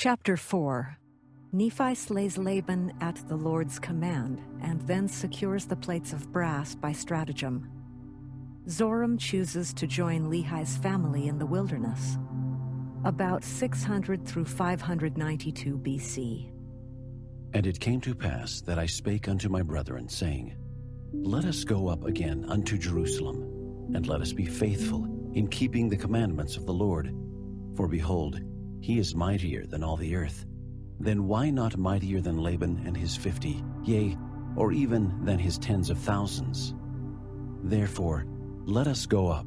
Chapter 4. Nephi slays Laban at the Lord's command, and then secures the plates of brass by stratagem. Zoram chooses to join Lehi's family in the wilderness. About 600 through 592 BC. And it came to pass that I spake unto my brethren, saying, Let us go up again unto Jerusalem, and let us be faithful in keeping the commandments of the Lord. For behold, he is mightier than all the earth. Then why not mightier than Laban and his 50, yea, or even than his tens of thousands? Therefore, let us go up.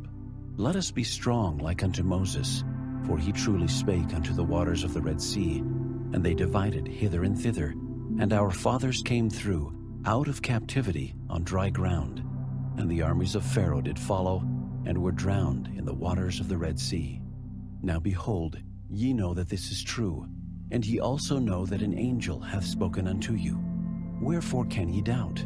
Let us be strong like unto Moses, for he truly spake unto the waters of the Red Sea, and they divided hither and thither, and our fathers came through out of captivity on dry ground, and the armies of Pharaoh did follow, and were drowned in the waters of the Red Sea. Now behold, ye know that this is true, and ye also know that an angel hath spoken unto you. Wherefore can ye doubt?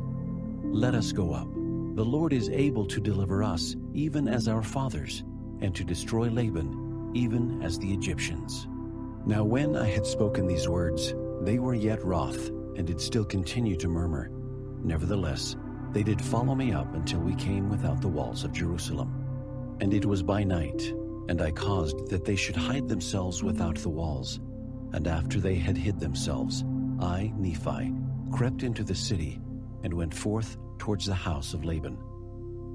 Let us go up. The Lord is able to deliver us, even as our fathers, and to destroy Laban, even as the Egyptians. Now when I had spoken these words, they were yet wroth, and did still continue to murmur. Nevertheless, they did follow me up until we came without the walls of Jerusalem. And it was by night, and I caused that they should hide themselves without the walls. And after they had hid themselves, I, Nephi, crept into the city, and went forth towards the house of Laban.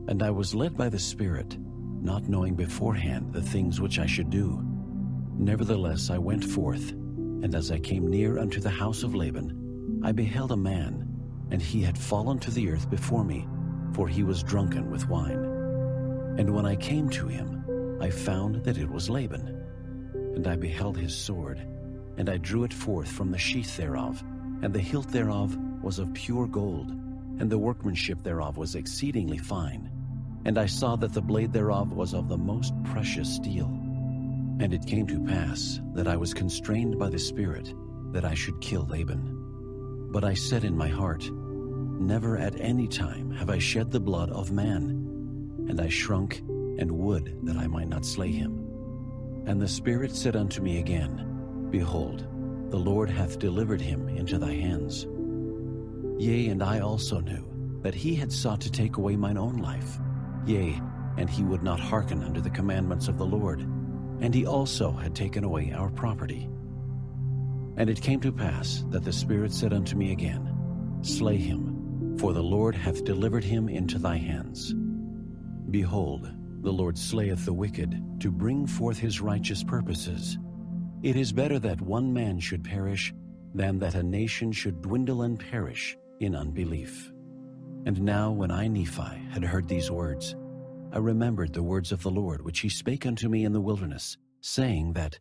And I was led by the Spirit, not knowing beforehand the things which I should do. Nevertheless I went forth, and as I came near unto the house of Laban, I beheld a man, and he had fallen to the earth before me, for he was drunken with wine. And when I came to him, I found that it was Laban. And I beheld his sword, and I drew it forth from the sheath thereof, and the hilt thereof was of pure gold, and the workmanship thereof was exceedingly fine. And I saw that the blade thereof was of the most precious steel. And it came to pass that I was constrained by the Spirit that I should kill Laban. But I said in my heart, Never at any time have I shed the blood of man. And I shrunk and would that I might not slay him. And the Spirit said unto me again, Behold, the Lord hath delivered him into thy hands. Yea, and I also knew that he had sought to take away mine own life. Yea, and he would not hearken unto the commandments of the Lord. And he also had taken away our property. And it came to pass that the Spirit said unto me again, Slay him, for the Lord hath delivered him into thy hands. Behold, the Lord slayeth the wicked, to bring forth his righteous purposes. It is better that one man should perish, than that a nation should dwindle and perish in unbelief. And now when I, Nephi, had heard these words, I remembered the words of the Lord which he spake unto me in the wilderness, saying that,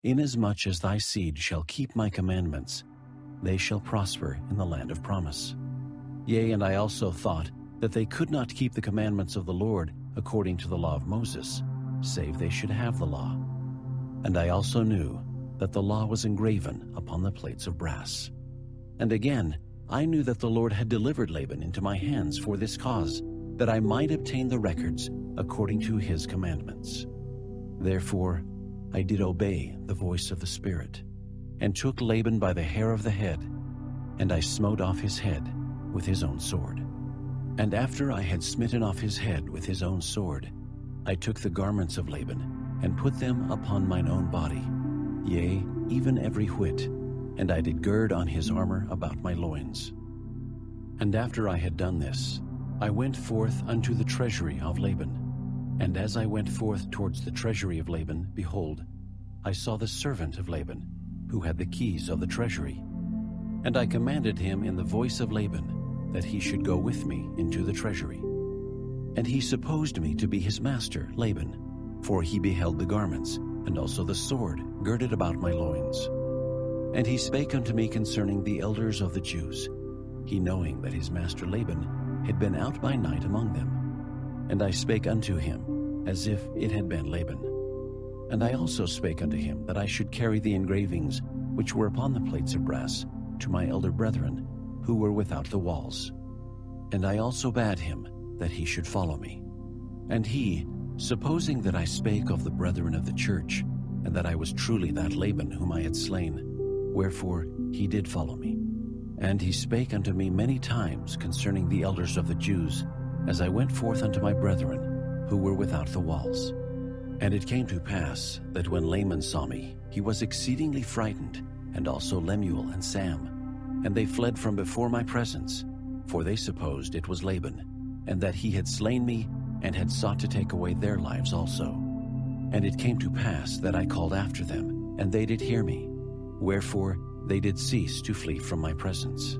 Inasmuch as thy seed shall keep my commandments, they shall prosper in the land of promise. Yea, and I also thought that they could not keep the commandments of the Lord according to the law of Moses, save they should have the law. And I also knew that the law was engraven upon the plates of brass. And again, I knew that the Lord had delivered Laban into my hands for this cause, that I might obtain the records according to his commandments. Therefore I did obey the voice of the Spirit, and took Laban by the hair of the head, and I smote off his head with his own sword. And after I had smitten off his head with his own sword, I took the garments of Laban, and put them upon mine own body, yea, even every whit, and I did gird on his armor about my loins. And after I had done this, I went forth unto the treasury of Laban. And as I went forth towards the treasury of Laban, behold, I saw the servant of Laban, who had the keys of the treasury. And I commanded him in the voice of Laban, that he should go with me into the treasury. And he supposed me to be his master, Laban, for he beheld the garments, and also the sword girded about my loins. And he spake unto me concerning the elders of the Jews, he knowing that his master Laban had been out by night among them. And I spake unto him, as if it had been Laban. And I also spake unto him that I should carry the engravings which were upon the plates of brass to my elder brethren, who were without the walls. And I also bade him that he should follow me. And he, supposing that I spake of the brethren of the church, and that I was truly that Laban whom I had slain, wherefore he did follow me. And he spake unto me many times concerning the elders of the Jews, as I went forth unto my brethren, who were without the walls. And it came to pass that when Laman saw me, he was exceedingly frightened, and also Lemuel and Sam. And they fled from before my presence, for they supposed it was Laban, and that he had slain me, and had sought to take away their lives also. And it came to pass that I called after them, and they did hear me, wherefore they did cease to flee from my presence.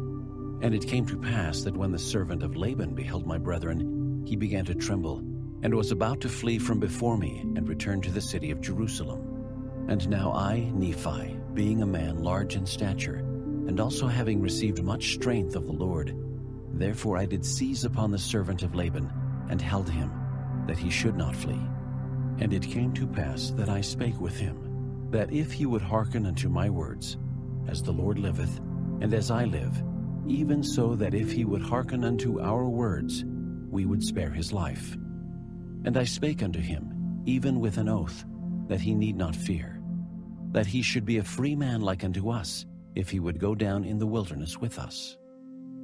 And it came to pass that when the servant of Laban beheld my brethren, he began to tremble, and was about to flee from before me, and return to the city of Jerusalem. And now I, Nephi, being a man large in stature, and also having received much strength of the Lord, therefore I did seize upon the servant of Laban, and held him, that he should not flee. And it came to pass that I spake with him, that if he would hearken unto my words, as the Lord liveth, and as I live, even so that if he would hearken unto our words, we would spare his life. And I spake unto him, even with an oath, that he need not fear, that he should be a free man like unto us, if he would go down in the wilderness with us.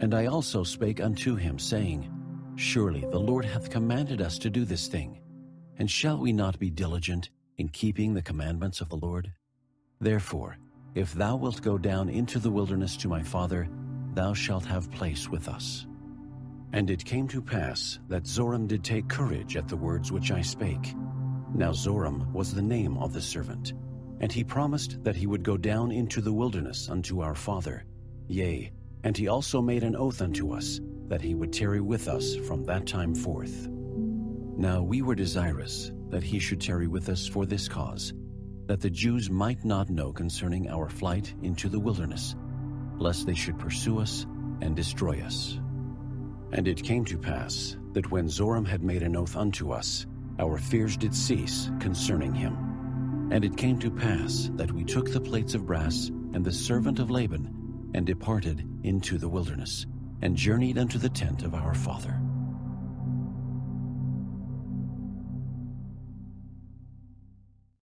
And I also spake unto him, saying, Surely the Lord hath commanded us to do this thing, and shall we not be diligent in keeping the commandments of the Lord? Therefore, if thou wilt go down into the wilderness to my father, thou shalt have place with us. And it came to pass that Zoram did take courage at the words which I spake. Now Zoram was the name of the servant, and he promised that he would go down into the wilderness unto our father. Yea, and he also made an oath unto us, that he would tarry with us from that time forth. Now we were desirous that he should tarry with us for this cause, that the Jews might not know concerning our flight into the wilderness, lest they should pursue us and destroy us. And it came to pass that when Zoram had made an oath unto us, our fears did cease concerning him. And it came to pass that we took the plates of brass and the servant of Laban, and departed into the wilderness, and journeyed unto the tent of our father.